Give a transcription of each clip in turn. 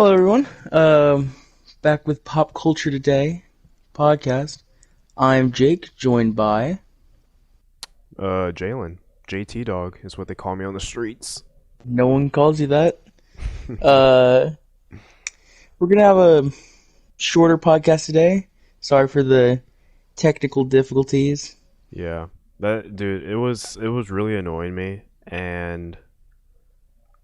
Hello, everyone. Back with Pop Culture Today podcast. I'm Jake, joined by. Jalen. JT Dog is what they call me on the streets. No one calls you that. Uh, we're gonna have a shorter podcast today. Sorry for the technical difficulties. Yeah. That dude, it was really annoying me, and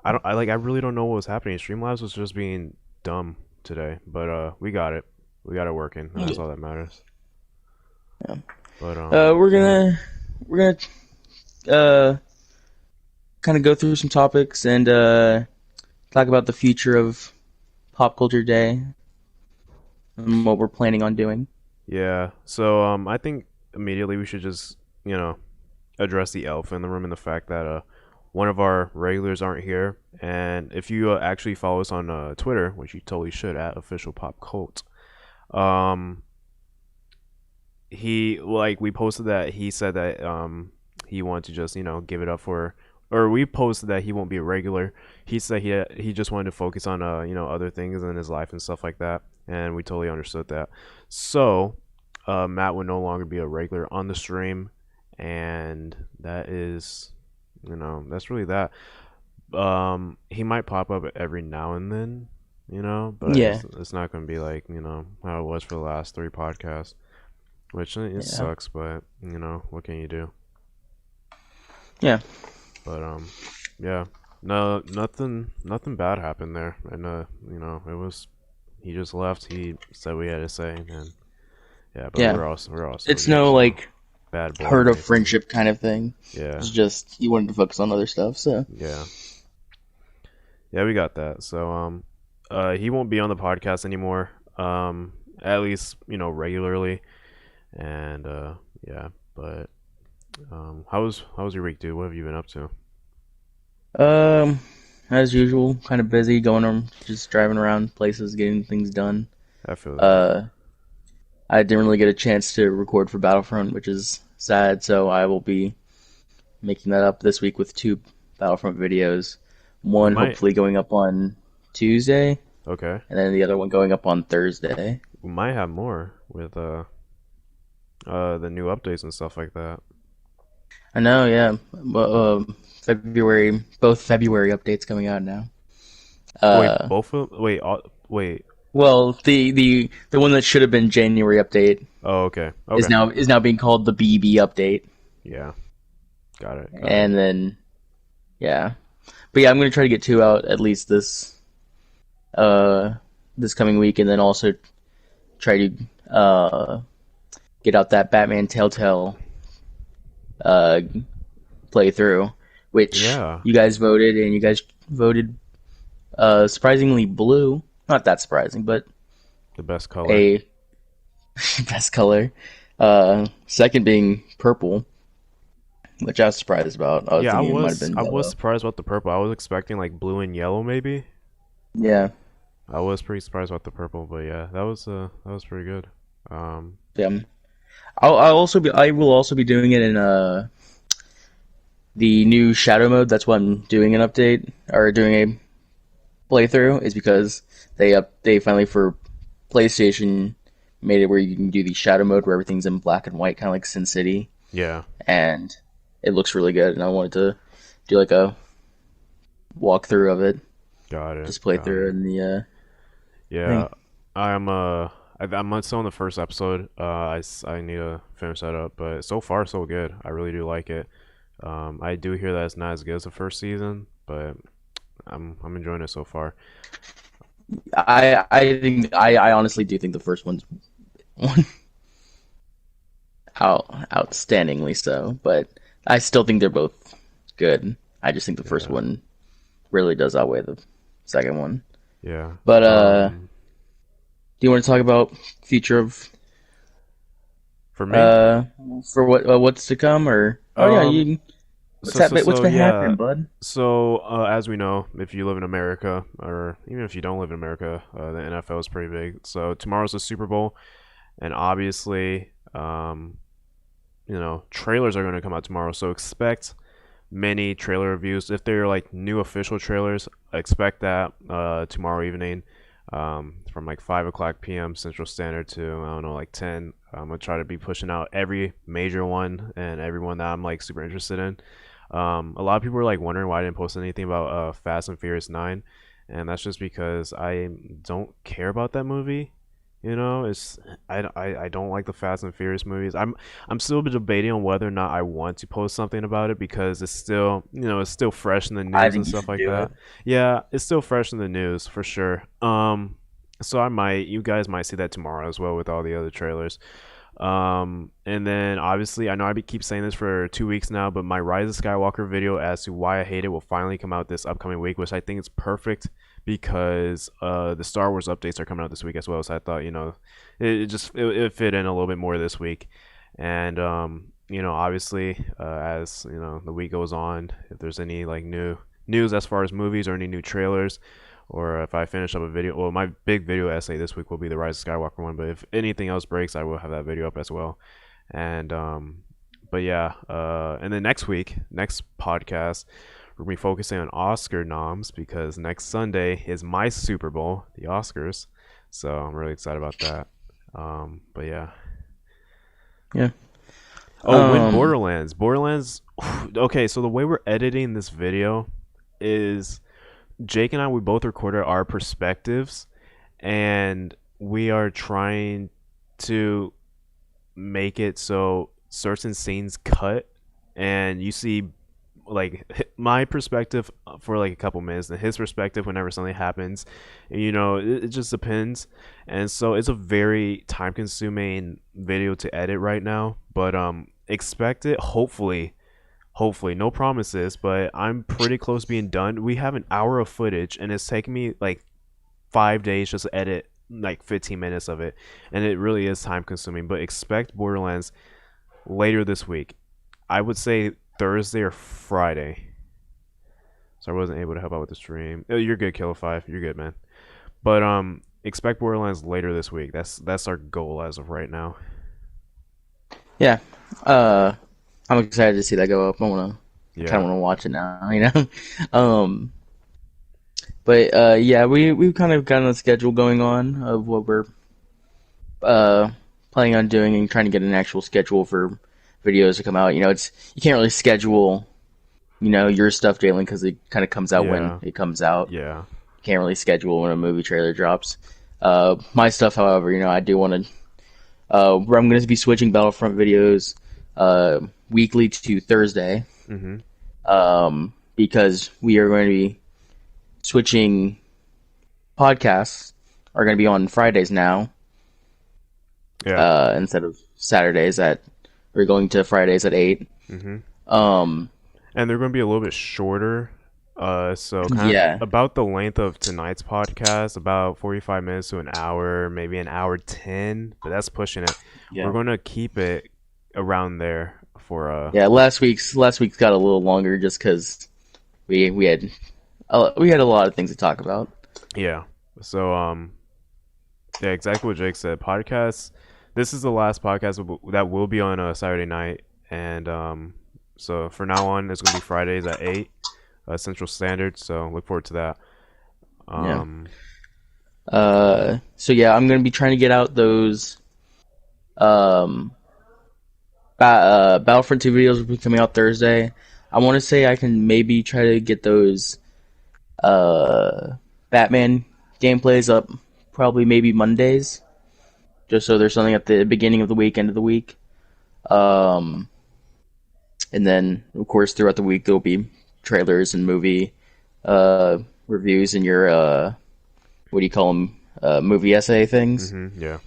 I really don't know what was happening. Streamlabs was just being dumb today, but we got it. We got it working, and that's all that matters. Yeah. But We're gonna kind of go through some topics and talk about the future of Pop Culture Day and what we're planning on doing. yeah. So I think immediately we should just, address the elephant in the room and the fact that one of our regulars aren't here. And if you actually follow us on Twitter, which you totally should at official pop cult, um, we posted that he said that he wanted to just give it up for, or we posted that he won't be a regular. He said he just wanted to focus on other things in his life and stuff like that, and we totally understood that. So Matt would no longer be a regular on the stream, and that is, that's really that. He might pop up every now and then, but Yeah, it's not going to be like, how it was for the last three podcasts, which it yeah, sucks, but what can you do? yeah. But yeah, no, nothing bad happened there, and it was he just left. He said we had to say, and yeah, but Yeah. we're also It's no just like bad blood hurt or of anything. friendship kind of thing. Yeah, It's just he wanted to focus on other stuff. So yeah, yeah, we got that. So he won't be on the podcast anymore. At least regularly, and yeah, but how was your week, dude? What have you been up to? um, as usual, kind of busy, going on, just driving around places, getting things done. I feel that. Uh, I didn't really get a chance to record for Battlefront, which is sad. So I will be making that up this week with two Battlefront videos. We One might. hopefully going up on Tuesday, Okay. and then the other one going up on Thursday. We might have more with the new updates and stuff like that. I know, yeah. But, February, both February updates coming out now. Wait, Uh, both of wait, wait. well, the one that should have been January update Oh, okay. is Okay. now being called the BB update, Yeah. Got it. Got it. and then yeah. But yeah, I'm gonna try to get two out at least uh this coming week, and then also try to get out that Batman Telltale uh playthrough, which Yeah. you guys voted, and you guys voted surprisingly blue. Not that surprising, but The best color. a best color. Second being purple, which I was surprised about. I was Yeah, I thinking it might have was been I was yellow. surprised about the purple. I was expecting like blue and yellow maybe. Yeah, I was pretty surprised about the purple, but yeah, that was pretty good. Um, yeah. I will also be doing it in the new shadow mode. That's why I'm doing an update or doing a playthrough, is because they finally for PlayStation made it where you can do the shadow mode where everything's in black and white, kind of like Sin City, yeah. and it looks really good. And I wanted to do like a walkthrough of it, Got it. just play Got through it. it in the Yeah. thing. I'm still on the first episode. I need to finish that up, but so far so good. I really do like it. I do hear that it's not as good as the first season, but I'm enjoying it so far. I honestly do think the first one's outstandingly so, but I still think they're both good. I just think the first Yeah. one really does outweigh the second one. Yeah. But do you want to talk about future of For me, uh for what's to come, or oh yeah, um, you so so what's so been yeah. happening, bud? So as we know, if you live in America, or even if you don't live in America, the NFL is pretty big. So tomorrow's the Super Bowl, and obviously, trailers are going to come out tomorrow. So expect many trailer reviews. If they're like new official trailers, expect that tomorrow evening. from like 5 o'clock p.m. Central Standard to I don't know like 10. I'm gonna try to be pushing out every major one and every one that I'm like super interested in. A lot of people were like wondering why I didn't post anything about Fast and Furious 9, and that's just because I don't care about that movie. You know, I don't like the Fast and Furious movies. I'm still debating on whether or not I want to post something about it because it's still, it's still fresh in the I news and think you stuff should like do it. that. Yeah, it's still fresh in the news for sure. So you guys might see that tomorrow as well with all the other trailers. And then obviously, I know keep saying this for 2 weeks now, but my Rise of Skywalker video as to why I hate it will finally come out this upcoming week, which I think is perfect because the Star Wars updates are coming out this week as well. So I thought, it fit in a little bit more this week. And obviously, as the week goes on, if there's any like new news as far as movies or any new trailers, or if I finish up a video, well, my big video essay this week will be the Rise of Skywalker one. But if anything else breaks, I will have that video up as well. And but yeah, and then next podcast, we're gonna be focusing on Oscar noms because next Sunday is my Super Bowl, the Oscars. So I'm really excited about that. But yeah. Yeah. Oh, when Borderlands. Okay, so the way we're editing this video is Jake and I, we both recorded our perspectives, and we are trying to make it so certain scenes cut, and you see like my perspective for like a couple minutes, and his perspective whenever something happens. It just depends, and so it's a very time-consuming video to edit right now. But expect it. Hopefully, no promises, but I'm pretty close to being done. We have an hour of footage, and it's taken me like 5 days just to edit like 15 minutes of it, and it really is time consuming. But expect Borderlands later this week. I would say Thursday or Friday. So I wasn't able to help out with the stream. Oh, you're good, Killer 5. You're good, man. But expect Borderlands later this week. That's our goal as of right now. Yeah. Uh, I'm excited to see that go up. Kind Yeah. of wanna watch it now. Um, but yeah, we've kind of got a schedule going on of what we're uh planning on doing and trying to get an actual schedule for videos to come out. It's you can't really schedule your stuff, Jalen, because it kind of comes out when Yeah. it comes out. Yeah. You can't really schedule when a movie trailer drops. My stuff, however, I do want to. Where I'm going to be switching Battlefront videos weekly to Thursday, Mhm. because we are going to be switching podcasts are going to be on Fridays now, Yeah. instead of Saturdays at. We're going to Fridays at 8. Mhm. Um, And they're going to be a little bit shorter. So kind of yeah, about the length of tonight's podcast, about 45 minutes to an hour, maybe an hour 10, but that's pushing it. We're yeah, going to keep it around there for yeah. Last week's got a little longer just because we had a lot of things to talk about. yeah. So yeah, exactly what Jake said. Podcasts. This is the last podcast that will be on a Saturday night, and so for now on, it's gonna be Fridays at 8 Central Standard. So look forward to that. Yeah. Um, So yeah, I'm gonna be trying to get out those um Battlefront 2 videos will be coming out Thursday. I want to say I can maybe try to get those Batman gameplays up probably maybe Mondays, just so there's something at the beginning of the week, end of the week. Um, and then of course throughout the week there'll be trailers and movie uh reviews and your what do you call them, movie essay things yeah.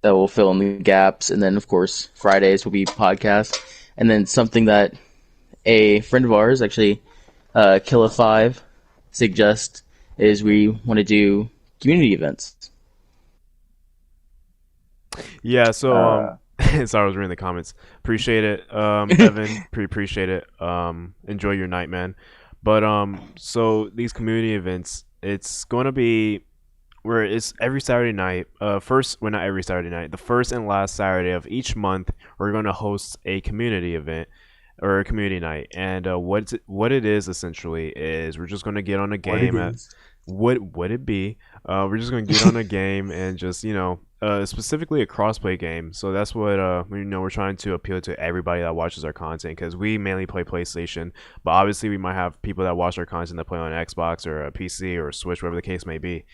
that will fill in the gaps. And then, of course, Fridays will be podcasts. And then something that a friend of ours, actually, Killa5, suggests is we want to do community events. Yeah, so Uh, sorry, I was reading the comments. Appreciate it, Evan. Appreciate it. Enjoy your night, man. But so these community events, it's going to be where it's every Saturday night. First, well, not every Saturday night. The first and last Saturday of each month, we're going to host a community event or a community night. And what it is essentially is we're just going to get on a what it game is. what would it be? We're just gonna get on a game and just specifically a crossplay game. So that's what we're trying to appeal to everybody that watches our content because we mainly play PlayStation, but obviously we might have people that watch our content that play on Xbox or a PC or a Switch, whatever the case may be.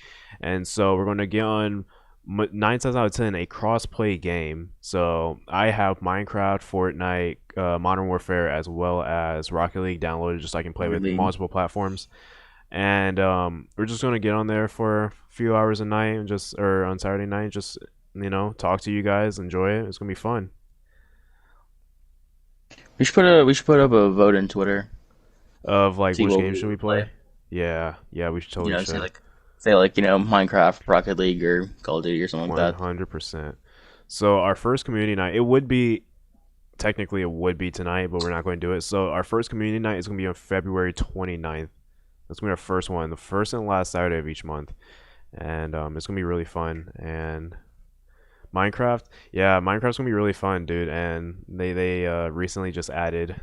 And so we're gonna get on 9 times out of 10 a cross-play game. So I have Minecraft, Fortnite, Modern Warfare, as well as Rocket League downloaded just so I can play with Really, multiple platforms. And we're just gonna get on there for a few hours a night and just or on Saturday night, just talk to you guys, enjoy it. It's gonna be fun. we should put up a vote in Twitter. Of like See which what game we should we would play? play. Yeah, yeah, we should You totally know, should. say like Minecraft, Rocket League, or Call of Duty or something like that. 100%. So our first community night, it would be technically it would be tonight, but we're not going to do it. So our first community night is going to be on February 29th. That's going to be our first one, the first and last Saturday of each month. And it's going to be really fun. And Minecraft, yeah, Minecraft's going to be really fun, dude. And they recently just added,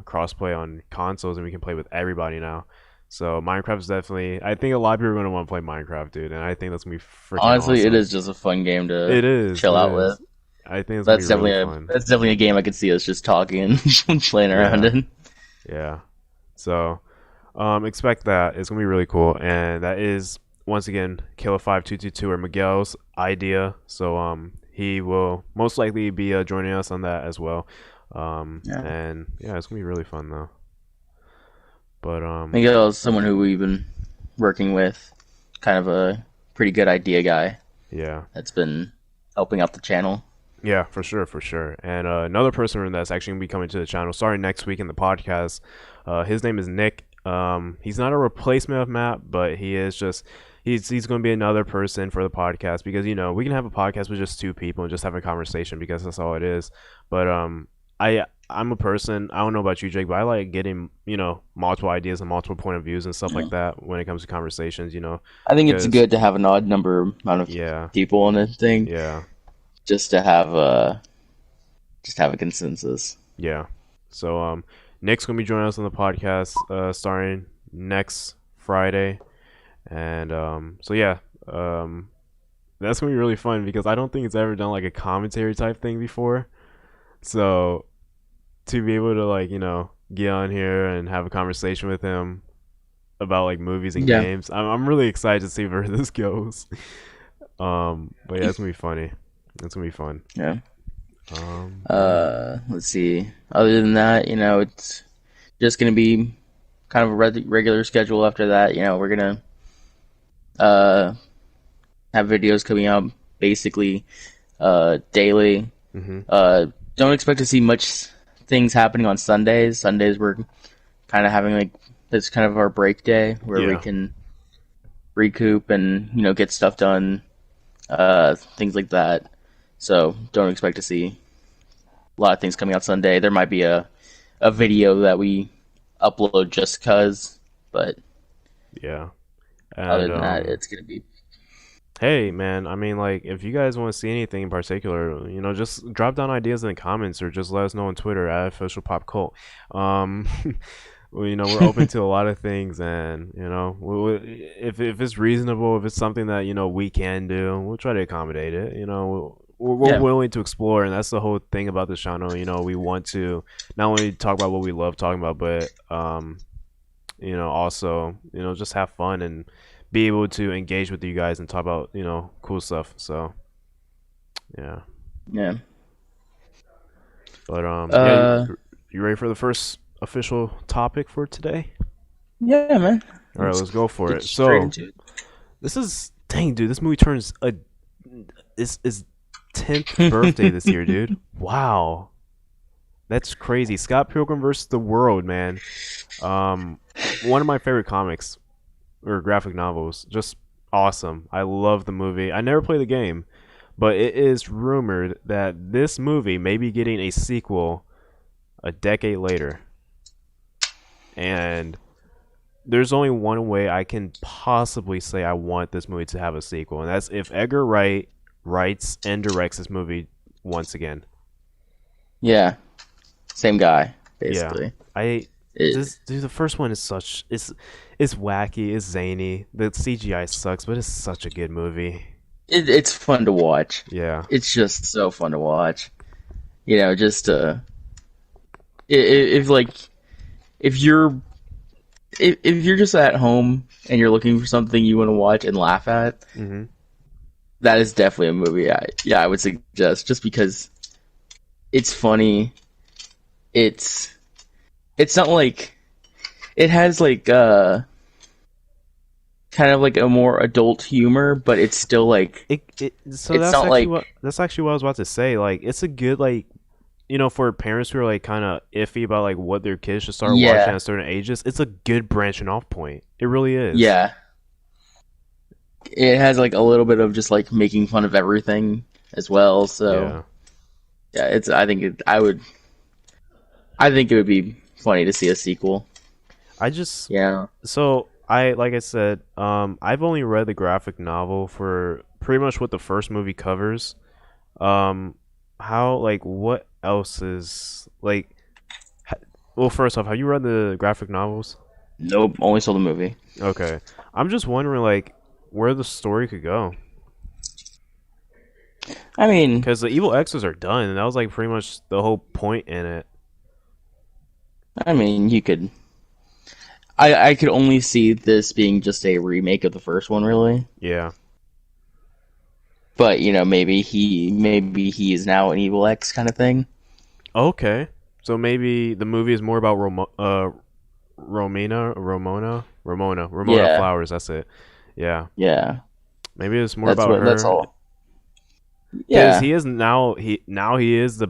crossplay on consoles and we can play with everybody now. So Minecraft's definitely, I think a lot of people are going to want to play Minecraft, dude. And I think that's going to be freaking Honestly, it awesome. is just a fun game to It is, chill it out with. is. I think it's going to be really fun. That's definitely a game I could see us just talking and playing around Yeah, in. yeah. So expect that. It's gonna be really cool, and that is once again Kilo5222 or Miguel's idea. So he will most likely be joining us on that as well. Yeah. And yeah, it's gonna be really fun though. But Miguel is someone who we've been working with, kind of a pretty good idea guy yeah, that's been helping out the channel. yeah, for sure, for sure. And another person that's actually gonna be coming to the channel starting next week in the podcast. His name is Nick. He's not a replacement of Matt, but he is just he's going to be another person for the podcast because we can have a podcast with just two people and just have a conversation because that's all it is. But I'm a person. I don't know about you, Jake, but I like getting multiple ideas and multiple point of views and stuff like that when it comes to conversations. I think it's Because good to have an odd number amount of yeah, people on a thing, yeah, just to have a consensus. yeah. So Nick's gonna be joining us on the podcast starting next Friday. And so yeah, that's gonna be really fun because I don't think it's ever done like a commentary type thing before. So to be able to like get on here and have a conversation with him about like movies and Yeah. games, I'm really excited to see where this goes. But yeah, it's gonna be funny. It's gonna be fun. Yeah. Yeah. Let's see. Other than that, it's just gonna be kind of a regular schedule after that. We're gonna uh have videos coming out basically daily. Mm-hmm. Don't expect to see much things happening on Sundays. Sundays we're kind of having like this kind of our break day where we Yeah. can recoup and get stuff done, things like that. So don't expect to see a lot of things coming out Sunday. There might be a video that we upload just cause, but Yeah. other And than that, it's gonna be hey, man, I mean, like, if you guys want to see anything in particular, just drop down ideas in the comments or just let us know on Twitter at official pop cult. Um, well, we're open to a lot of things, and if it's reasonable, if it's something that we can do, we'll try to accommodate it. We're yeah, willing to explore, and that's the whole thing about this channel. We want to not only talk about what we love talking about, but also just have fun and be able to engage with you guys and talk about cool stuff. So yeah, yeah. but yeah, Uh, you ready for the first official topic for today? yeah, man. All right, Let's let's go for get it. straight So into it. this is dang, dude. This movie turns is 10th birthday this year, dude. Wow, that's crazy. Scott Pilgrim versus the World, man. Um, one of my favorite comics or graphic novels. Just awesome. I love the movie. I never played the game, but it is rumored that this movie may be getting a sequel a decade later. And there's only one way I can possibly say I want this movie to have a sequel, and that's if Edgar Wright writes and directs this movie once again. Yeah, same guy, Yeah. basically. I It, this dude, the first one is such it's wacky, it's zany. The CGI sucks, but it's such a good movie. it's fun to watch. Yeah. It's just so fun to watch. Just if like if you're if you're just at home and you're looking for something you want to watch and laugh at, hmm that is definitely a movie. I would suggest just because it's funny. It's it's not like it has like kind of like a more adult humor, but it's still like So it's not like that's actually what I was about to say. Like, it's a good like for parents who are like kind of iffy about like what their kids should start watching yeah at certain ages. It's a good branching off point. It really is. yeah. It has like a little bit of just like making fun of everything as well. So Yeah. yeah, it's I think it would be funny to see a sequel. I just Yeah. so I like I said, I've only read the graphic novel for pretty much what the first movie covers. Um, how like what else is like? Ha- well, first off, have you read the graphic novels? Nope. Only saw the movie. Okay, I'm just wondering like where the story could go I mean, because the evil X's are done, and that was like pretty much the whole point in it. you could. I could only see this being just a remake of the first one, really. Yeah. But maybe he is now an evil X kind of thing. Okay. So maybe the movie is more about Ramona Yeah, Flowers. That's it. Yeah. yeah. Maybe it's more about That's her all. because Yeah, he is the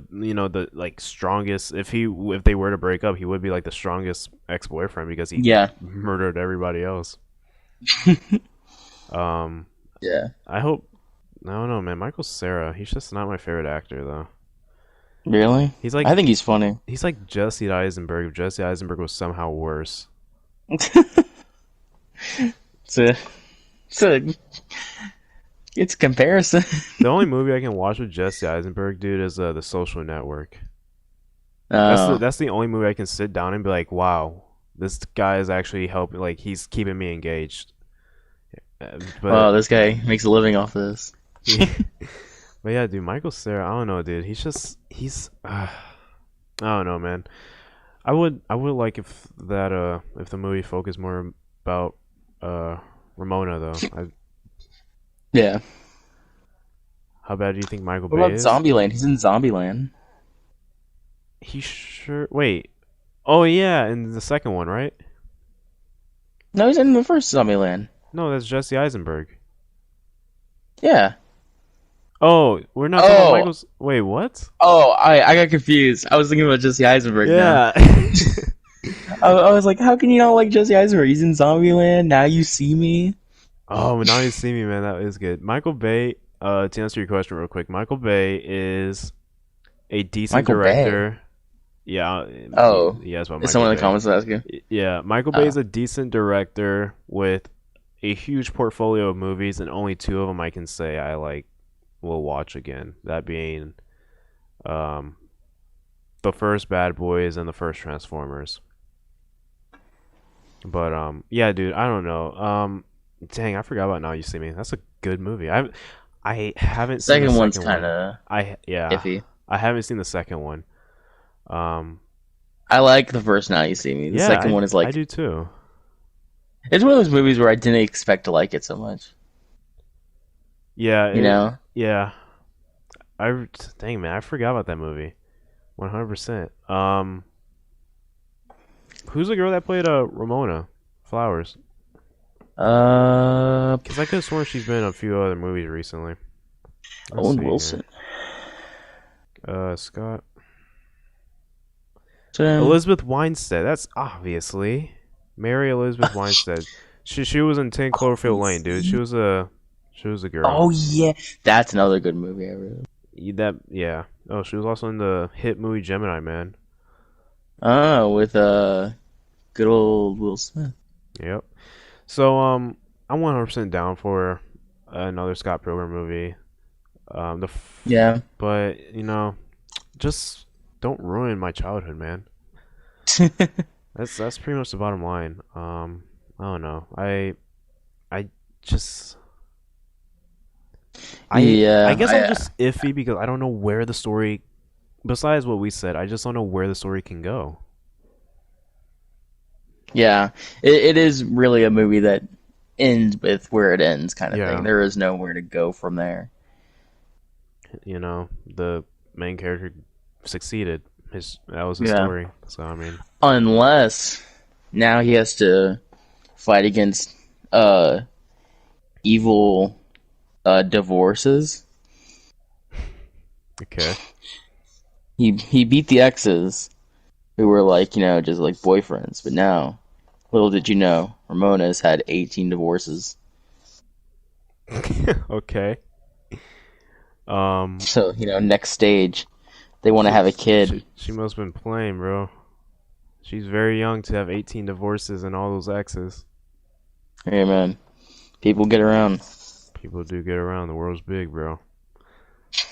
the like strongest. If they were to break up, he would be like the strongest ex boyfriend because he yeah, murdered everybody else. Um, yeah. I hope. I don't know, man. Michael Cera. He's just not my favorite actor though. Really? He's I like think he's funny. he's like Jesse Eisenberg. If Jesse Eisenberg was somehow worse. It's a, it's a, it's a comparison. The only movie I can watch with Jesse Eisenberg, dude, is The Social Network. Oh, That's the only movie I can sit down and be like, wow, this guy is actually helping. Like he's keeping me engaged. But well, this guy makes a living off this. but yeah, dude, Michael Cera. I don't know, dude. He's. I don't know, man. I would like if the movie focused more about uh Ramona though. Yeah. How bad do you think Michael What Bay about is? Zombieland? He's in Zombieland. He sure. Wait. Oh yeah, in the second one, right? No, he's in the first Zombieland. No, that's Jesse Eisenberg. Yeah. Oh, we're not talking about Oh, Michael's. Wait, what? I got confused. I was thinking about Jesse Eisenberg now. Yeah. I was like, how can you not like Jesse Eisenberg? He's in Zombieland. Now you see me. Oh, now you see me, man. That is good. Michael Bay. To answer your question real quick, Michael Bay is a decent Michael Bay. director. Yeah, Oh, yeah, that's what is Michael someone in the Bay. comments asking? Yeah, Michael Bay Oh, is a decent director with a huge portfolio of movies, and only two of them I can say I like will watch again. That being um, the first Bad Boys and the first Transformers. But yeah, dude, I don't know. Dang, I forgot about Now You See Me. That's a good movie. I haven't seen the second one's second kind one. of Yeah, iffy. I haven't seen the second one. Um, I like the first Now You See Me. The yeah, second one is I like do too. it's one of those movies where I didn't expect to like it so much. Yeah, You know? yeah. Dang man, I forgot about that movie. 100%. Who's the girl that played Ramona Flowers? Uh, Because I could have sworn she's been in a few other movies recently. Let's Owen see here. Wilson. Scott So, Elizabeth Winstead. That's obviously Mary Elizabeth Winstead. She was in 10 Cloverfield Lane, dude. obviously. She was a girl. Oh yeah, that's another good movie. I really. That yeah. Oh, she was also in the hit movie Gemini Man. Oh, with good old Will Smith. Yep. So I'm 100% down for another Scott Pilgrim movie. Yeah. But just don't ruin my childhood, man. That's pretty much the bottom line. I don't know. I just I Yeah, guess I'm just iffy because I don't know where the story, besides what we said, I just don't know where the story can go. yeah. It is really a movie that ends with where it ends, kind of thing. Yeah, There is nowhere to go from there. the main character succeeded. His That was his Yeah, story. So I mean, unless now he has to fight against uh evil divorces. okay. He beat the exes who were like, just like boyfriends, but now little did you know, Ramona's had 18 divorces. Okay. Um, So, next stage, they want to she have a kid. she must have been playing, bro. She's very young to have 18 divorces and all those exes. Hey man, people get around. People do get around. The world's big, bro.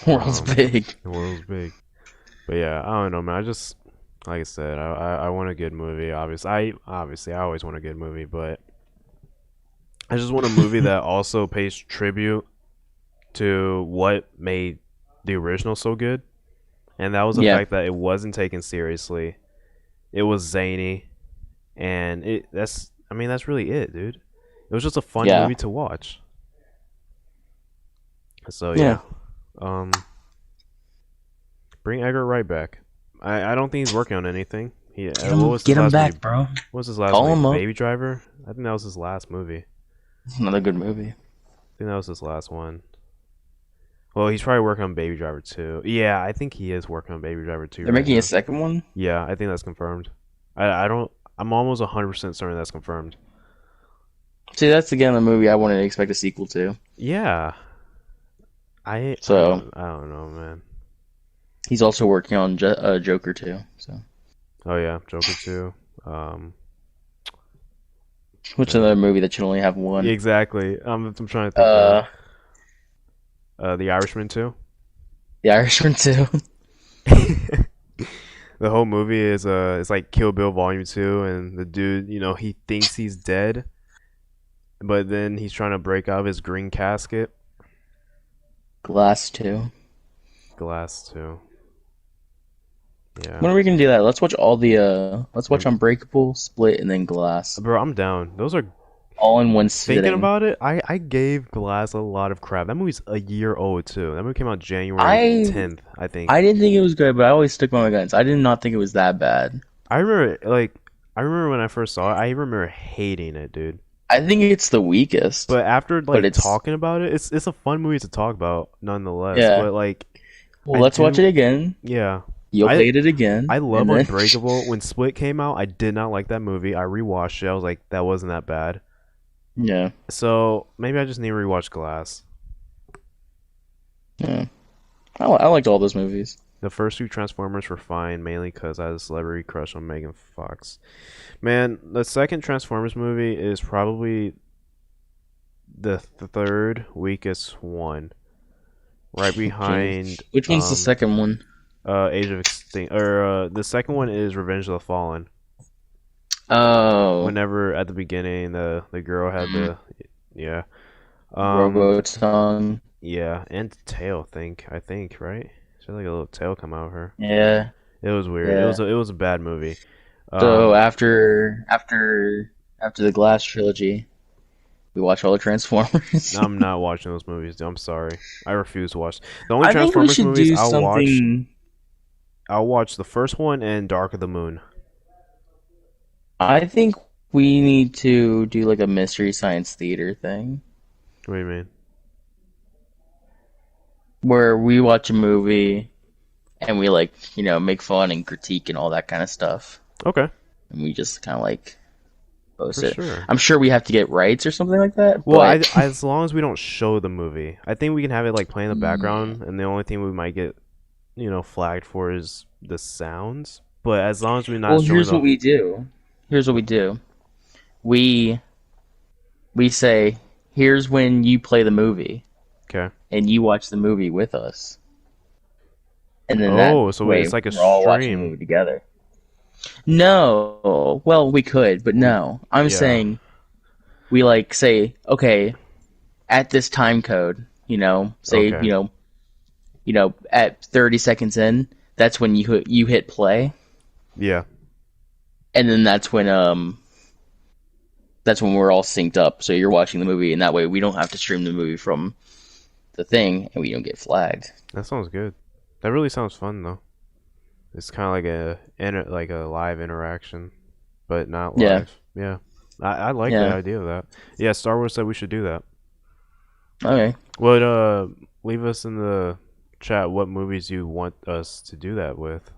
World's big. The world's big. But yeah, I don't know, man. I just, like I said, I want a good movie. Obviously I always want a good movie, but I just want a movie that also pays tribute to what made the original so good, and that was the Yeah, fact that it wasn't taken seriously. It was zany, and I mean, that's really it, dude. It was just a fun yeah, movie to watch. So yeah. yeah, um, bring Edgar Wright back. I don't think he's working on anything. What was his Get him last movie? back, bro. What was his last Call movie? him up. Baby Driver. I think that was his last movie. It's another good movie. I think that was his last one. Well, he's probably working on Baby Driver 2. Yeah, I think he is working on Baby Driver 2 They're right making a now. second one. Yeah, I think that's confirmed. I don't. I'm almost 100% certain that's confirmed. See, that's again a movie I wouldn't expect a sequel to. Yeah, So I don't know, man. he's also working on Joker too. So, Oh yeah, Joker 2. which is another Man. movie that should only have one. Exactly. I'm trying to think now. Uh, The Irishman 2. The Irishman too. The whole movie is it's like Kill Bill Volume 2, and the dude, he thinks he's dead, but then he's trying to break out of his green casket. Glass too. Glass 2. Yeah. When are we gonna do that? Let's watch all the. Let's watch Unbreakable, Split, and then Glass Bro, I'm down. Those are all in one Thinking sitting. about it, I gave Glass a lot of crap. That movie's a year old too. That movie came out January I 10th, I think. I didn't think it was good, but I always stick by my guns. I did not think it was that bad. I remember I remember when I first saw it, I remember hating it, dude. I think it's the weakest, But after but it's talking about it, it's a fun movie to talk about nonetheless. yeah. But Well, I let's watch do it again. yeah. You'll I hate it again, I love and then Unbreakable. When Split came out, I did not like that movie. I rewatched it. I was like, that wasn't that bad. yeah, So maybe I just need to rewatch Glass. yeah. I liked all those movies. The first two Transformers were fine, mainly because I had a celebrity crush on Megan Fox. Man, the second Transformers movie is probably the third weakest one, right behind Which one's the second one? Age of Extinct. Or the second one is Revenge of the Fallen. Oh, Whenever at the beginning the girl had the yeah Roboton. yeah, and tail I think right. She had like a little tail come out of her. Yeah, It was weird. yeah. It was a bad movie. So Um, after the Glass trilogy, we watch all the Transformers. I'm not watching those movies. I'm sorry. I refuse to watch. The only I think we Transformers should movies do something. I'll watch the first one and Dark of the Moon. I think we need to do like a mystery science theater thing What do you mean? where we watch a movie and we like, make fun and critique and all that kind of stuff. Okay, And we just kind of like post for it. sure. I'm sure we have to get rights or something like that, Well, but as long as we don't show the movie, I think we can have it like play in the background, and the only thing we might get, flagged for is the sounds. But as long as we're not well, showing here's the what we do. Here's what we do. We we say, "Here's when you play the movie okay. and you watch the movie with us." And then that Oh, so way it's like a we're all watching the stream. movie together. No. Well, we could, but We, no. I'm yeah. saying we like say, okay, at this time code, say, Okay. at 30 seconds in, that's when you hit play, Yeah. and then that's when we're all synced up. So you're watching the movie, and that way we don't have to stream the movie from the thing, and we don't get flagged. That sounds good. That really sounds fun though. It's kind of like like a live interaction, but not Yeah. live. Yeah. I like the Yeah. idea of that. Yeah, Star Wars said we should do that. Okay. Would leave us in the chat what movies you want us to do that with.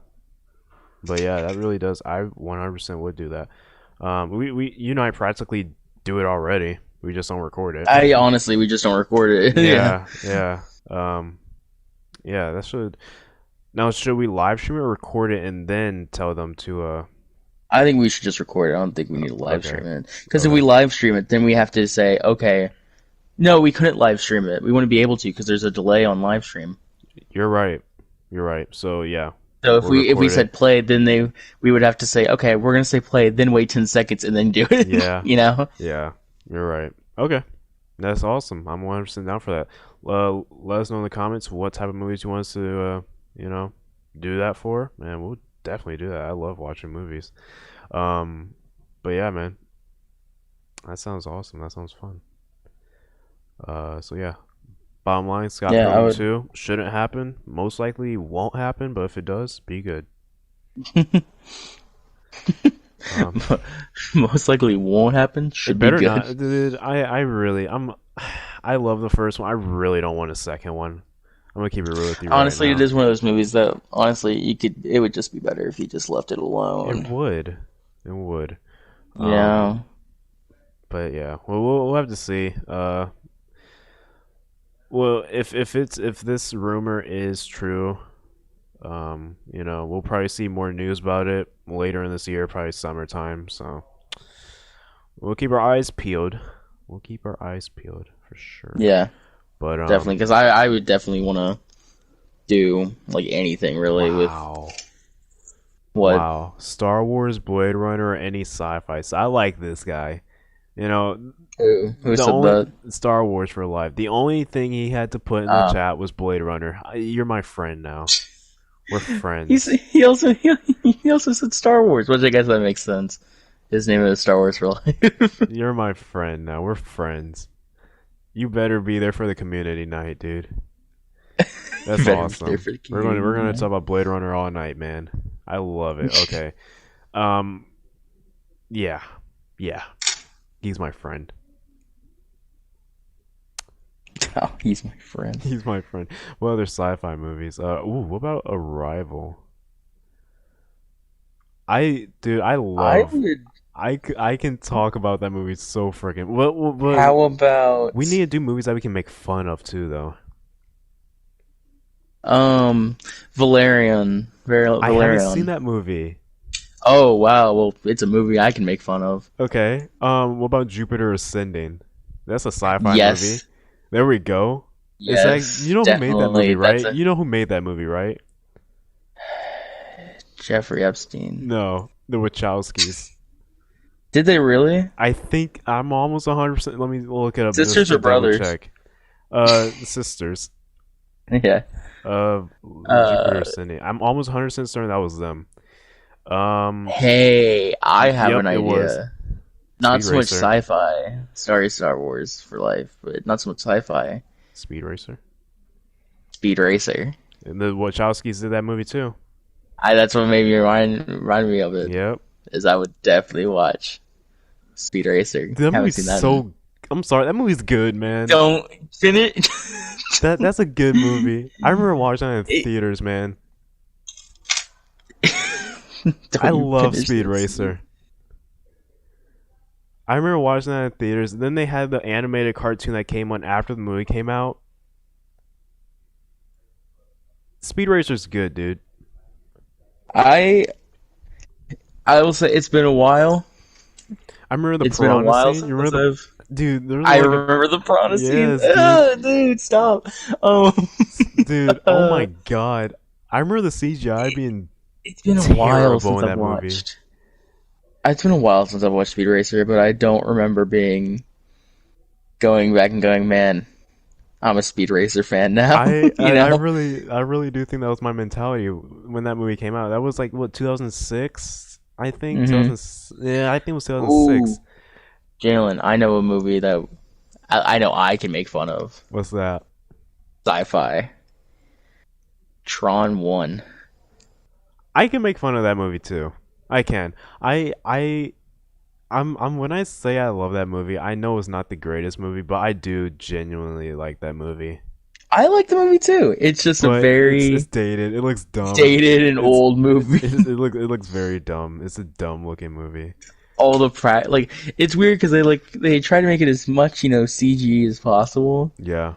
But yeah, that really does. I 100% would do that. We you and I practically do it already. We just don't record it. I honestly, we just don't record it. Yeah. Yeah, yeah. Yeah, that should. Now, should we live stream it, or record it, and then tell them to I think we should just record it. I don't think we need to live Okay, stream it. Because if we okay. live stream it, then we have to say, okay, no, we couldn't live stream it. We wouldn't be able to because there's a delay on live stream. You're right. You're right. So yeah, So if we'll we record it. said play, then we would have to say, okay, we're gonna say play, then wait 10 seconds and then do it. Yeah, you know? yeah. You're right. Okay, that's awesome. I'm 100% down for that. Let us know in the comments what type of movies you want us to do that for, and we'll definitely do that. I love watching movies. Um, but yeah, man, that sounds awesome. That sounds fun. So yeah. Bottom line, Scott Yeah, I Pilgrim would. 2 shouldn't happen. Most likely won't happen, but if it does, be good. Um, Most likely won't happen. it Should be better good. not, dude. I really, I love the first one. I really don't want a second one. I'm gonna keep it real with you right Honestly, it now. is one of those movies that honestly it would just be better if you just left it It alone. would, it would. Um, Yeah. but yeah, well, we'll have to see. Well, if this rumor is true, we'll probably see more news about it later in this year, probably summertime. So we'll keep our eyes peeled. We'll keep our eyes peeled for sure. Yeah. But Definitely, because I would definitely want to do like anything really with wow, what. wow, Star Wars, Blade Runner, or any sci-fi. So I like this guy. You know, Who the said only that? Star Wars for life. The only thing he had to put in the Uh, chat was Blade Runner. You're my friend now. We're he's friends. he also said Star Wars, which I guess that makes sense. His name is Star Wars for life. You're my friend now. We're friends. You better be there for the community night, dude. That's Better be there awesome. for the We're gonna community. talk about Blade Runner all night, man. I love it. Okay. Um yeah. Yeah. He's my friend. Oh, he's my friend. He's my friend. What other sci-fi movies? What about Arrival? Dude, I I love would. I can talk about that movie so freaking. What How we about need to do movies that we can make fun of too, though. Valerian? I haven't seen Valerian. that movie. Oh wow, well it's a movie I can make fun of. Okay. What about Jupiter Ascending? That's a sci-fi movie. Yes, There we go. It's like yes, you know who made that movie, definitely. That's right? a You know who made that movie, right? Jeffrey Epstein. No, the Wachowskis. Did they really? I think I'm almost 100%. Let me look it up just Sisters to or double brothers? check. The sisters. Yeah. Jupiter Uh, Ascending. I'm almost 100% certain that was them. Um, hey, I have yep, an it was idea. Not Speed so much Racer. sci-fi. Sorry, Star Wars for life, but not so much sci-fi. Speed Racer. Speed Racer. And the Wachowskis did that movie too. That's what made me remind me of it. Yep. Is I would definitely watch Speed Racer. That Haven't movie's seen that in. so. I'm sorry, that movie's good, man. Don't finish. That's a good movie. I remember watching it in It- theaters, man. I Don't you love finish Speed this. Racer. I remember watching that in theaters. Then they had the animated cartoon that came on after the movie came out. Speed Racer's good, dude. I I will say it's been a while. I remember the It's been a piranha while scene. You since remember I've. dude? There was I like a remember the piranha scene. yes, dude, Dude, stop. Oh, dude. Oh my god. I remember the CGI being It's been a while terrible since in I've that movie. watched. It's been a while since I've watched Speed Racer, but I don't remember being going back and going, man, I'm a Speed Racer fan now. I, You I I know? really I really do think that was my mentality when that movie came out. That was like what 2006, I think. Mm-hmm. 2000, yeah, I think it was 2006. Ooh, Jalen, I know a movie that I know I can make fun of. What's that? Sci-fi. Tron 1. I can make fun of that movie too. I can. I'm when I say I love that movie, I know it's not the greatest movie, but I do genuinely like that movie. I like the movie too. It's just a But it's very dated. It looks dumb. dated and It's old movie. it looks very dumb. It's a dumb looking movie. All the like it's weird because they try to make it as much CG as possible, Yeah,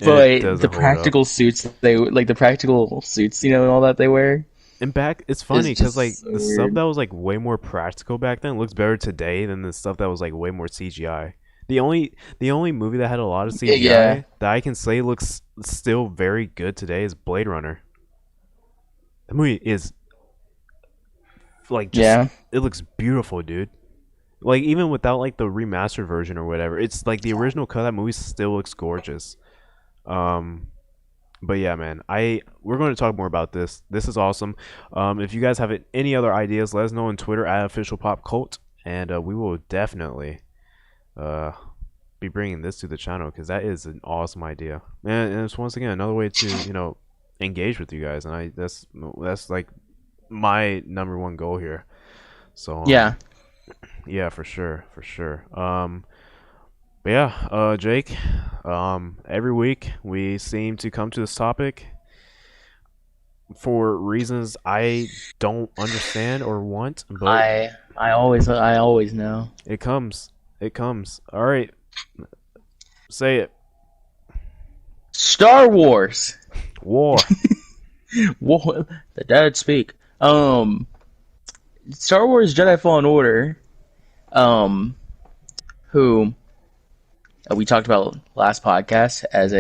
and it but the doesn't hold up. practical suits they like the practical suits and all that they wear And back, it's is funny because like just so the stuff weird. that was like way more practical back then looks better today than the stuff that was like way more CGI. The only movie that had a lot of Yeah, CGI that I can say looks still very good today is Blade Runner. The movie is like just yeah. it looks beautiful, dude. Like even without like the remastered version or whatever, it's like the original cut of that movie still looks gorgeous. Um, but yeah, man, I we're going to talk more about this. This is awesome. If you guys have any other ideas, let us know on Twitter at official pop cult, and we will definitely uh be bringing this to the channel because that is an awesome idea. And it's once again another way to engage with you guys, and that's like my number one goal here. So Yeah. yeah, for sure, for sure. But yeah, Jake, every week we seem to come to this topic for reasons I don't understand or want, but I always know. it comes. It comes. All right, say it. Star Wars. War. Whoa, the dad speak. Star Wars Jedi Fallen Order. Um, who we talked about last podcast as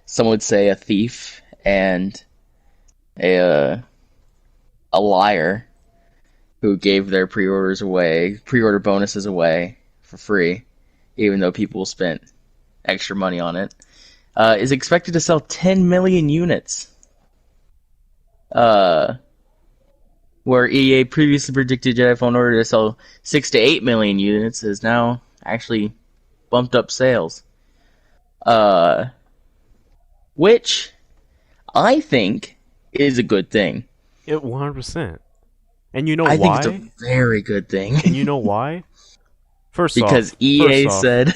some would say a thief and a liar who gave their pre-order bonuses away for free, even though people spent extra money on it, is expected to sell 10 million units. Uh, where EA previously predicted Jedi Fallen Order to sell 6 to 8 million units, has now actually bumped up sales. Uh, which I think is a good thing. It 100%. And you know I think it's a why? very good thing. And you know why? First Because off, first EA off, said,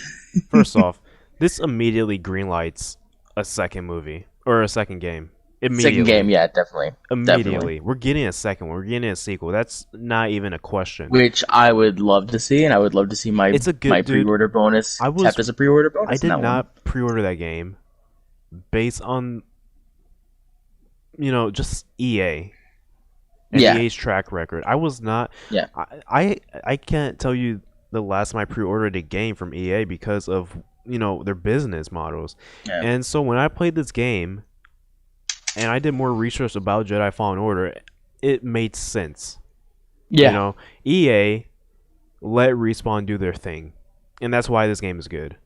first off, this immediately greenlights a second movie or a second game. second game, Immediately. yeah, definitely. Definitely. Immediately. We're getting a second one. We're getting a sequel. That's not even a question. Which I would love to see, and I would love to see It's a my good dude. pre-order bonus I was kept as a pre-order I bonus in did that one. not pre-order that game based on just EA and Yeah, EA's track record. I was not. yeah, I can't tell you the last time I pre-ordered a game from EA because of their business models. yeah, And so when I played this game and I did more research about Jedi Fallen Order, it made sense. You yeah. know, EA let Respawn do their thing, and that's why this game is good.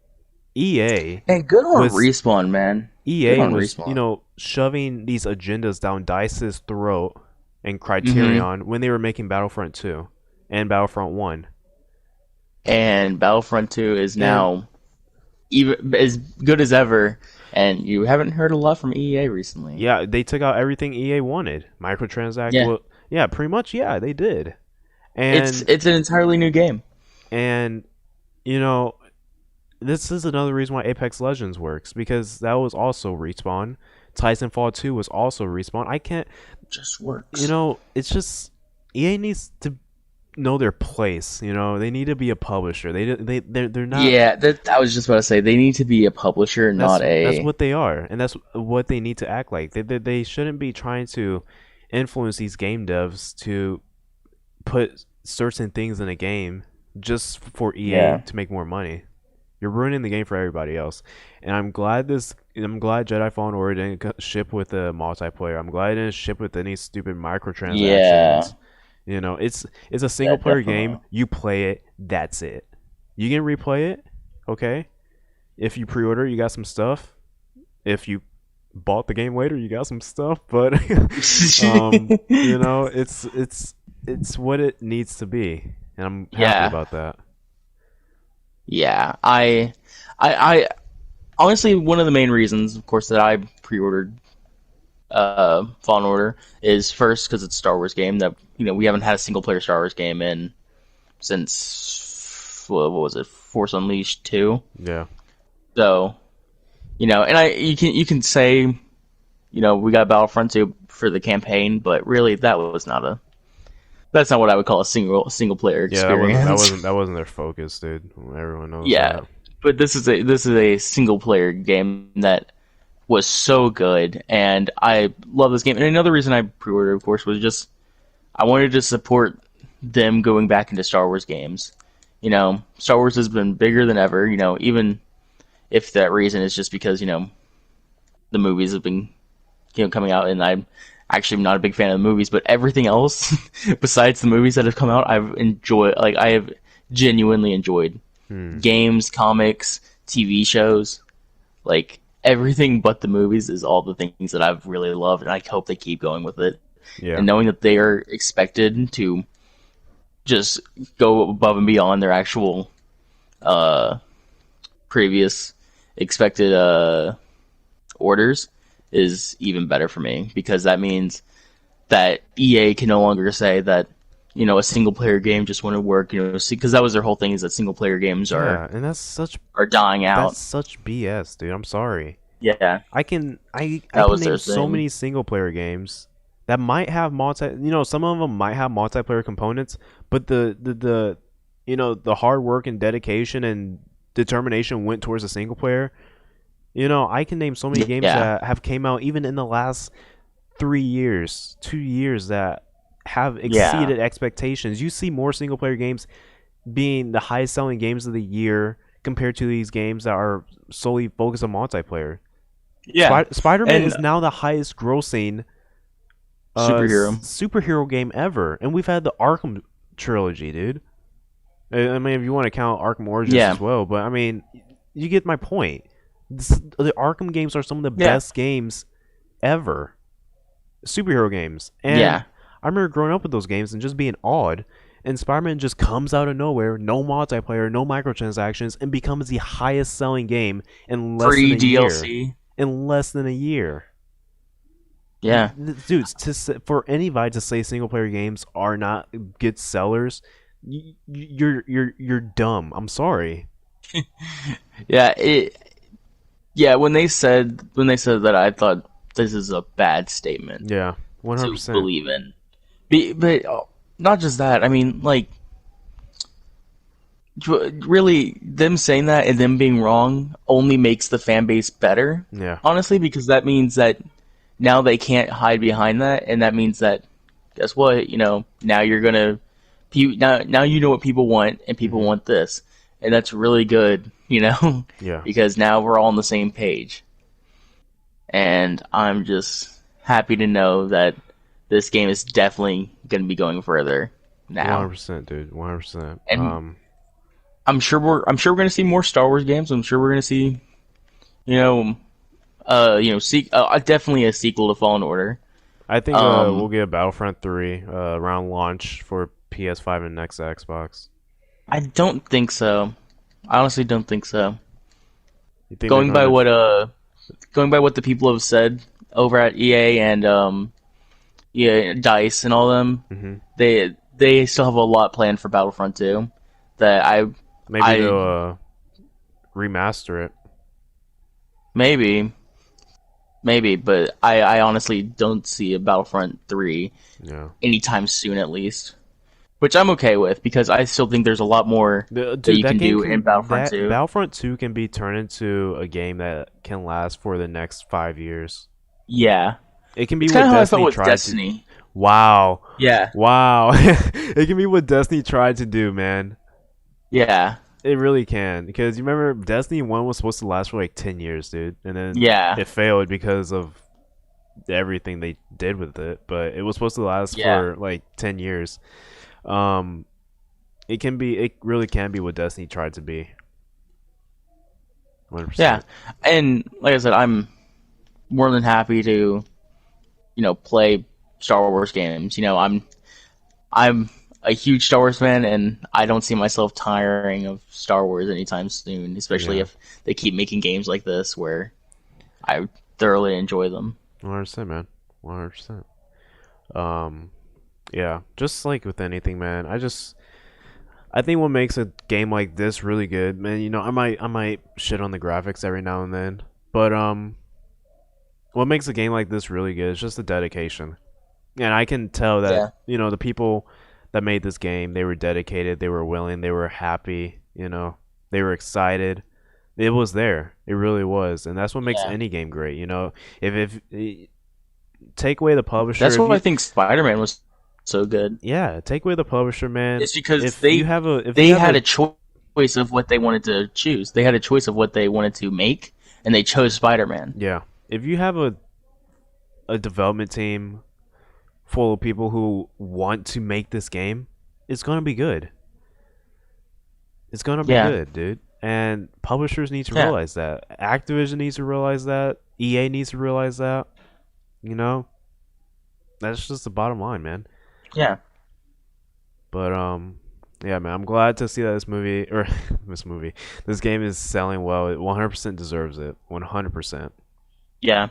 EA And good on was Respawn, man. Good EA on was, Respawn. shoving these agendas down Dice's throat and Hmm. Criterion when they were making Battlefront 2 and Battlefront 1. And Battlefront 2 is And now even as good as ever, and you haven't heard a lot from EA recently. yeah, they took out everything EA wanted. Microtransact, Yeah, well, yeah, pretty much, yeah, they did. it's And it's an entirely new game. and you know, this is another reason why Apex Legends works because that was also Respawn. Titanfall 2 was also Respawn. I can't, It just works. it's just EA needs to know their place. They need to be a publisher. They're not. Yeah, that I was just about to say they need to be a publisher, That's not that's a what they are, and that's what they need to act like. They shouldn't be trying to influence these game devs to put certain things in a game just for EA yeah. to make more money. You're ruining the game for everybody else. And I'm glad Jedi Fallen Order didn't ship with a multiplayer. I'm glad it didn't ship with any stupid Yeah, microtransactions. You know, it's a yeah, single player game. definitely. You play it, that's it. You can replay it, okay? If you pre-order, you got some stuff. If you bought the game later, you got some stuff. But you know, it's what it needs to be, and I'm happy Yeah, about that. yeah. I honestly, one of the main reasons, of course, that I pre-ordered Fallen Order is first because it's a Star Wars game that we haven't had a single player Star Wars game in since what was it, Force Unleashed 2. Yeah, So and you can say we got Battlefront 2 for the campaign, but really that's not what I would call a single player yeah. That wasn't that experience. wasn't that wasn't their focus, dude. Everyone knows Yeah, that. but this is a single player game that was so good, and I love this game. And another reason I pre-ordered, of course, was just I wanted to support them going back into Star Wars games. Star Wars has been bigger than ever. Even if that reason is just because the movies have been coming out, and I'm actually not a big fan of the movies, but everything else besides the movies that have come out, I've enjoyed. Like I have genuinely enjoyed Hmm. games, comics, TV shows, like everything but the movies is all the things that I've really loved, and I hope they keep going with it. Yeah, And knowing that they are expected to just go above and beyond their actual uh, previous expected orders is even better for me because that means that EA can no longer say that a single player game just wouldn't work. Because that was their whole thing is that single player games are yeah, and are dying out. that's such BS, dude. I'm sorry. Yeah, I that can was their name so thing. many single player games that might have some of them might have multiplayer components, but the the hard work and dedication and determination went towards a single player. I can name so many games Yeah, that have came out even in the last 3 years, 2 years that have yeah, exceeded expectations. You see more single player games being the highest selling games of the year compared to these games that are solely focused on multiplayer. yeah. Spider-Man And is now the highest grossing superhero. superhero game ever, and we've had the Arkham trilogy, dude. I mean, if you want to count Arkham Origins Yeah, as well, but I mean, you get my point. The Arkham games are some of the yeah, best games ever, superhero games, and yeah, I remember growing up with those games and just being awed. And Spider-Man just comes out of nowhere, no multiplayer, no microtransactions, and becomes the highest selling game in less than free a year. DLC. In less than a year. Yeah, Dudes, for anybody to say single player games are not good sellers, you're dumb. I'm sorry. yeah. Yeah. When they said that, I thought this is a bad statement Yeah, to 100%. believe in. But not just that. I mean, like, really, them saying that and them being wrong only makes the fan base better. Yeah. Honestly, because that means that now they can't hide behind that, and that means that guess what? Now you're gonna now you know what people want, and people Hmm. want this, and that's really good. Yeah. Because now we're all on the same page, and I'm just happy to know that this game is definitely going to be going further now. 100%, dude. 100%. And I'm sure we're going to see more Star Wars games. I'm sure we're going to see you know definitely a sequel to Fallen Order. I think we'll Um, get Battlefront 3 around launch for PS5 and next Xbox. I don't think so. I honestly don't think so. You think they're Going by gonna? what going by what the people have said over at EA and yeah, Dice and all them, Hmm. they still have a lot planned for Battlefront 2 that Maybe I they'll remaster it. maybe but I honestly don't see a Battlefront 3 Yeah. anytime soon at least. Which I'm okay with because I still think there's a lot more that Dude, you that can game do in can Battlefront that 2. Battlefront 2 can be turned into a game that can last for the next 5 years. Yeah. It can be It's kind what of how I felt Destiny with tried to. Destiny. Wow, Yeah. wow! It can be what Destiny tried to do, man. Yeah. It really can, because you remember Destiny 1 was supposed to last for like 10 years, dude, and then Yeah, it failed because of everything they did with it, but it was supposed to last yeah, for like 10 years. Um it really can be what Destiny tried to be. yeah. 100%. And like I said, I'm more than happy to play Star Wars games. I'm a huge Star Wars fan, and I don't see myself tiring of Star Wars anytime soon. Especially Yeah. if they keep making games like this, where I thoroughly enjoy them. 100%, man. 100%. Um yeah, just like with anything, man. I think what makes a game like this really good, man, I might shit on the graphics every now and then, but what makes a game like this really good is just the dedication. And I can tell that, Yeah, the people that made this game, they were dedicated, they were willing, they were happy, they were excited. It was there. It really was. And that's what makes yeah. any game great, if take away the publisher, That's if what I you think Spider-Man was so good. yeah, take away the publisher, man. It's because If you have a if they you have had a a choice of what they wanted to choose. They had a choice of what they wanted to make, and they chose Spider-Man. yeah, if you have a development team full of people who want to make this game, it's going to be good. It's gonna be Yeah, good, dude. And publishers need to yeah, realize that. Activision needs to realize that. EA needs to realize that. You know, that's just the bottom line, man. yeah, But yeah, man. I'm glad to see that this movie or this game is selling well. It 100% deserves it. 100%. yeah.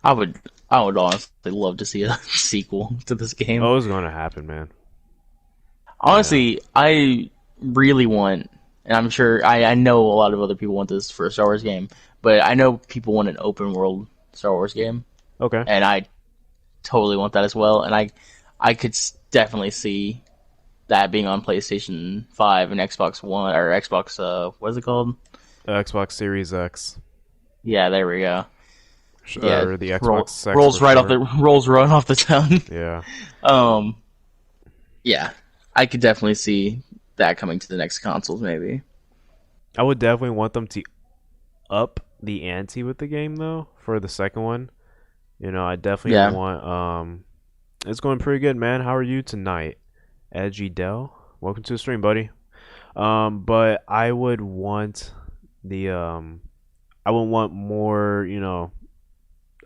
I would, I would honestly love to see a sequel to this game. Oh, it's gonna happen, man. Yeah. Honestly, I really want, and I'm sure I know a lot of other people want this for a Star Wars game, but I know people want an open world Star Wars game, Okay. and I totally want that as well. And I could definitely see that being on PlayStation 5 and Xbox One or Xbox what is it called? Xbox Series X Yeah, there we go. Yeah, or the Xbox X for rolls right off short. the rolls right off the tongue. Yeah. Um, yeah, I could definitely see that coming to the next consoles, maybe. I would definitely want them to up the ante with the game though for the second one. I definitely Yeah, want it's going pretty good, man. How are you tonight? Edgy Dell. Welcome to the stream, buddy. But the I would want more,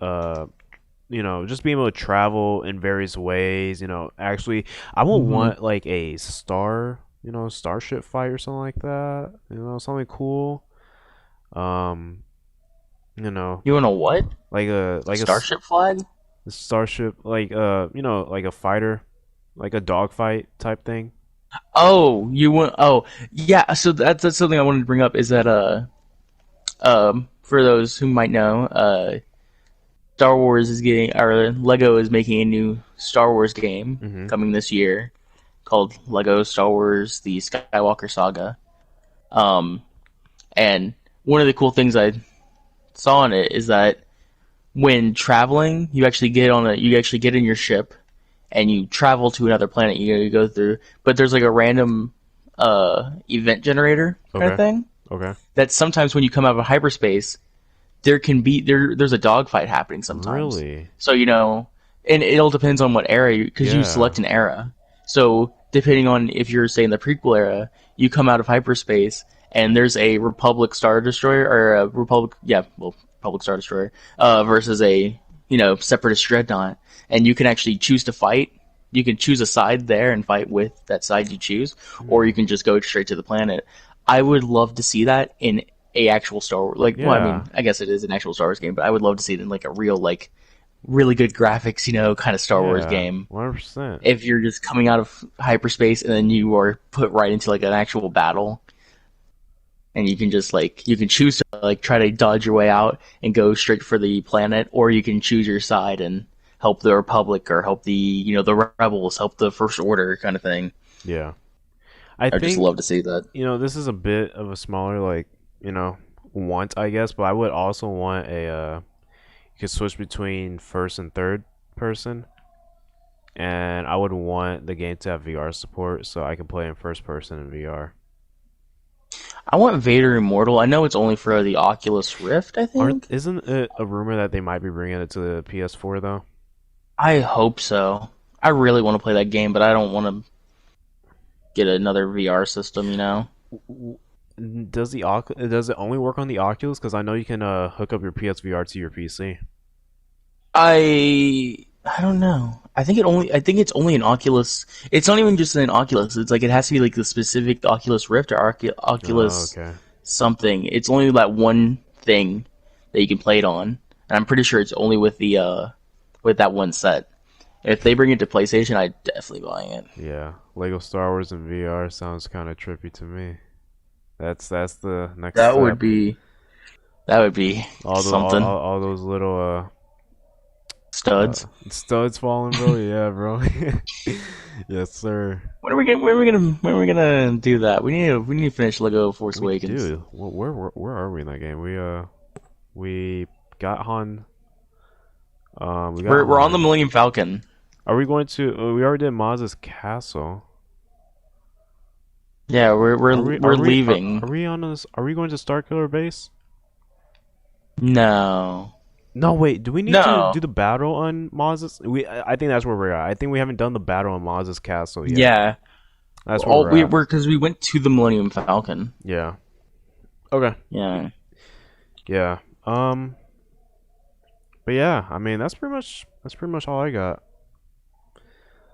uh just being able to travel in various ways, actually I would hmm want like a starship fight or something like that. Something cool. Um, you know, you want a what? A like a Starship flag? starship, like a fighter, like a dogfight type thing. Oh, you want? Oh, yeah. So that's something I wanted to bring up. Is that for those who might know, Star Wars is getting, or Lego is making a new Star Wars game Mm-hmm. coming this year called Lego Star Wars: The Skywalker Saga. Um, and one of the cool things I saw in it is that when traveling, you actually get in your ship and you travel to another planet. You go through, but there's like a random event generator kind of Okay. thing Okay. that sometimes when you come out of hyperspace, there's a dogfight happening sometimes. Really? So and it all depends on what era, because you Yeah. select an era. So depending on if you're say in the prequel era, you come out of hyperspace and there's a Republic Star Destroyer or a Republic, yeah, well, Republic Star Destroyer versus a Separatist Dreadnought, and you can actually choose to fight. You can choose a side there and fight with that side you choose, or Hmm. you can just go straight to the planet. I would love to see that in a actual Star Wars. Like, well, I Yeah. mean, I guess it is an actual Star Wars game, but I would love to see it in like a real, like, really good graphics, kind of Star Wars Yeah. game. 100%. If you're just coming out of hyperspace and then you are put right into like an actual battle, and you can just like you can choose to like try to dodge your way out and go straight for the planet, or you can choose your side and help the Republic or help the rebels, help the First Order kind of thing. Yeah. I I just think love to see that. this is a bit of a smaller want, I guess, but I would also want you could switch between first and third person, and I would want the game to have VR support so I can play in first person in VR. I want Vader Immortal. I know it's only for the Oculus Rift, I think. Isn't it a rumor that they might be bringing it to the PS4 though? I hope so. I really want to play that game, but I don't want to get another VR system, Does does it only work on the Oculus? Because I know you can hook up your PSVR to your PC. I don't know. I think it's only an Oculus. It's not even just an Oculus. It's like it has to be like the specific Oculus Rift or Oh, Oculus okay. something. It's only that one thing that you can play it on. And I'm pretty sure it's only with the with that one set. If they bring it to PlayStation, I'd definitely buy it. Yeah, Lego Star Wars in VR sounds kind of trippy to me. That's the next That would step. be that would be something. All those little Studs. studs falling, bro. Yeah, bro. Yes, sir. When are we gonna do that? We need to finish Lego Force We Awakens. do. Where are we in that game? We got Han. We got We're on the Han. Millennium Falcon. Are we going to? We already did Maz's castle. Yeah, we're leaving. Are we on this? Are we going to Starkiller Base? No. No, wait. Do we need to No. do the battle on Maz's? I think that's where we're at. I think we haven't done the battle on Maz's castle yet. Yeah. That's where we're at. We're because we went to the Millennium Falcon. Yeah. Okay. Yeah. Yeah. But yeah, I mean that's pretty much all I got.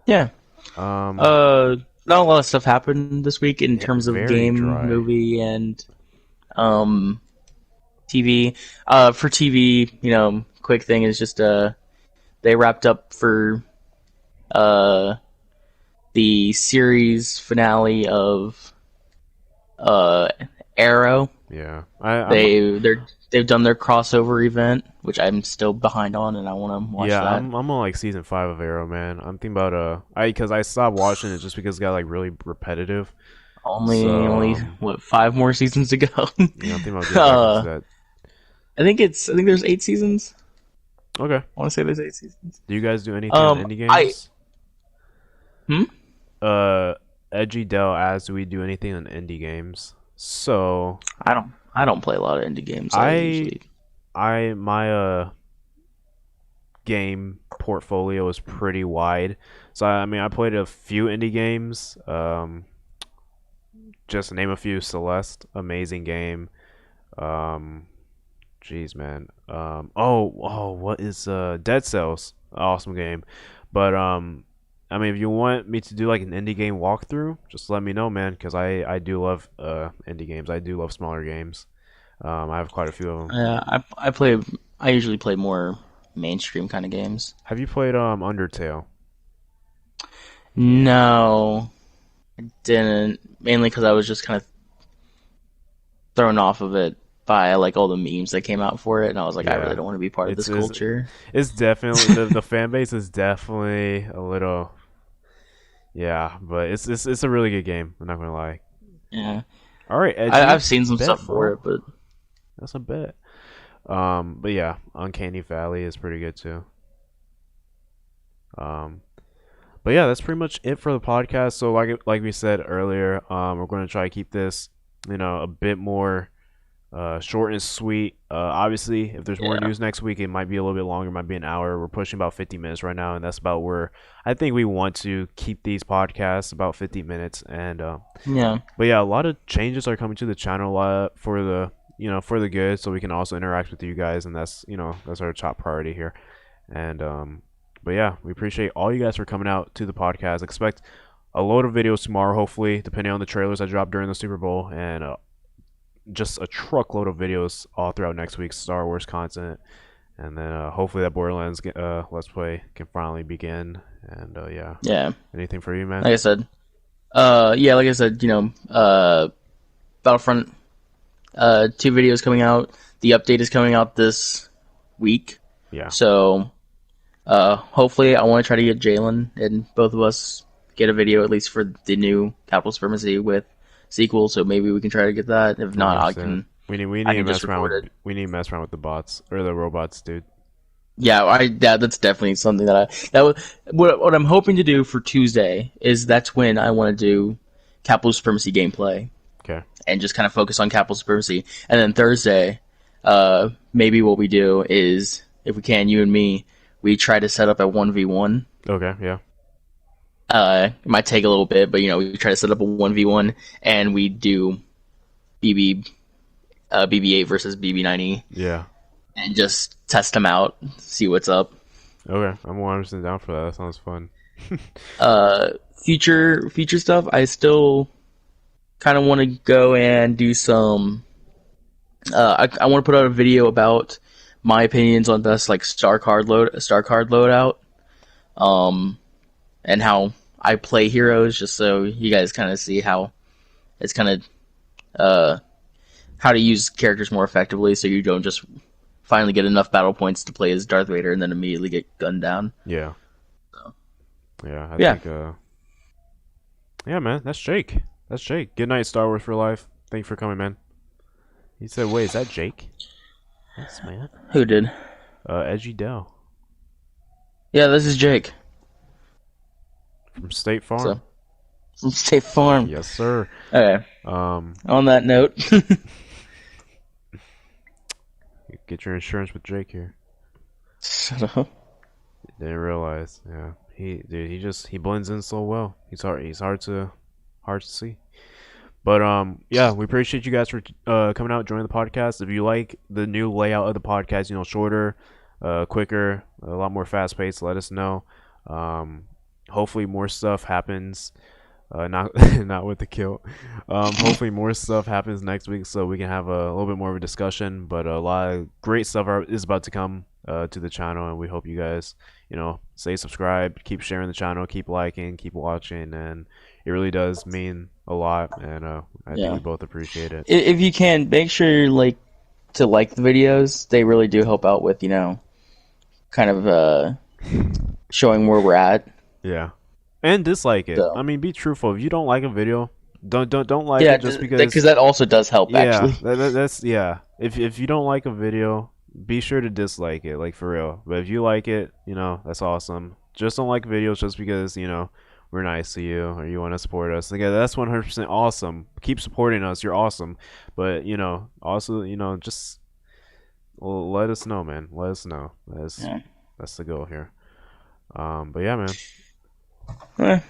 Yeah. Um. Not a lot of stuff happened this week in Yeah, terms of very game, dry. movie, and TV. For TV, quick thing is just they wrapped up for uh the series finale of Arrow. Yeah. They've done their crossover event, which I'm still behind on, and I want to watch Yeah, that. I'm on like season 5 of Arrow, man. I'm thinking about because I stopped watching it just because it got like really repetitive. Only So what 5 more seasons to go. yeah, I'm thinking about getting back into that. I think there's 8 seasons. Okay. I want to say there's 8 seasons. Do you guys do anything on indie games? Hmm? Edgy Dell asks, do we do anything on indie games? So I don't play a lot of indie games. I my game portfolio is pretty wide. So I mean I played a few indie games. Just to name a few: Celeste, amazing game. Um, Jeez, man. What is Dead Cells? Awesome game. But I mean, if you want me to do like an indie game walkthrough, just let me know, man. Because I do love indie games. I do love smaller games. I have quite a few of them. Yeah, I usually play more mainstream kind of games. Have you played Undertale? No, I didn't. Mainly because I was just kind of thrown off of it by like all the memes that came out for it, and I was like, I really Yeah, don't want to be part of this it's culture. it's definitely the fan base is definitely a little, yeah, but it's a really good game. I'm not gonna lie. Yeah, All right, I've Edgy, seen some bet, stuff for bro. it, but That's a bet. But yeah, Uncanny Valley is pretty good too. Um, but yeah, that's pretty much it for the podcast. So like we said earlier, we're going to try to keep this, a bit more short and sweet. Obviously, if there's more yeah, news next week, it might be a little bit longer, it might be an hour. We're pushing about 50 minutes right now, and that's about where I think we want to keep these podcasts about 50 minutes. And yeah, but yeah, a lot of changes are coming to the channel for the for the good, so we can also interact with you guys, and that's our top priority here. And but yeah, we appreciate all you guys for coming out to the podcast. Expect a load of videos tomorrow, hopefully, depending on the trailers that drop during the Super Bowl, and just a truckload of videos all throughout next week's Star Wars content. And then hopefully that Borderlands Let's Play can finally begin. And yeah, yeah. anything for you, man? Like I said, Battlefront 2 videos coming out. The update is coming out this week. Yeah, So, hopefully, I want to try to get Jalen and both of us get a video at least for the new Capital Supremacy with sequel. So maybe we can try to get that. If not, I 100%. can. We I need to can just mess around record with it. we need to mess around with the bots or the robots, dude. Yeah, that's definitely something what I'm hoping to do for Tuesday is that's when I want to do Capital Supremacy gameplay, Okay. and just kind of focus on capital supremacy. And then Thursday, maybe what we do is, if we can, you and me, we try to set up a 1v1. Okay, yeah. It might take a little bit, but we try to set up a 1v1, and we do BB-8 versus BB-9E, Yeah. and just test them out, see what's up. Okay, I'm 100% down for that. That sounds fun. Future stuff, I still kind of want to go and do some. I want to put out a video about my opinions on best like star card loadout, and how I play heroes, just so you guys kind of see how it's kind of how to use characters more effectively, so you don't just finally get enough battle points to play as Darth Vader and then immediately get gunned down. Yeah. So, Yeah, I yeah. think yeah, man, that's Jake. That's Jake. Good night, Star Wars for life. Thank you for coming, man. He said, "Wait, is that Jake?" Yes, man. Who did? Edgy Dell Yeah, this is Jake from State Farm. from State Farm. Yes, sir. Okay. Um, On that note, get your insurance with Jake here. shut up. Didn't realize. Yeah, he blends in so well. He's hard to see. But yeah, we appreciate you guys for coming out, joining the podcast. If you like the new layout of the podcast, shorter, quicker, a lot more fast paced, let us know. Hopefully more stuff happens. Not not with the kilt. Hopefully more stuff happens next week, so we can have a little bit more of a discussion. But a lot of great stuff is about to come to the channel, and we hope you guys, stay subscribed, keep sharing the channel, keep liking, keep watching, and it really does mean a lot. And I think we both appreciate it. If you can, make sure to like the videos. They really do help out with kind of showing where we're at. Yeah. And dislike it. So. I mean, be truthful. If you don't like a video, don't like Yeah, it just because that also does help. Actually, that's yeah. If you don't like a video, be sure to dislike it, like for real. But if you like it, that's awesome. Just don't like videos just because we're nice to you or you want to support us. Like, that's 100% awesome. Keep supporting us. You're awesome. But also just let us know, man. Let us know. That's the goal here. But yeah, man. Good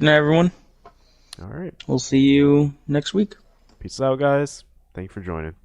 night, everyone. All right. We'll see you next week. Peace out, guys. Thank you for joining.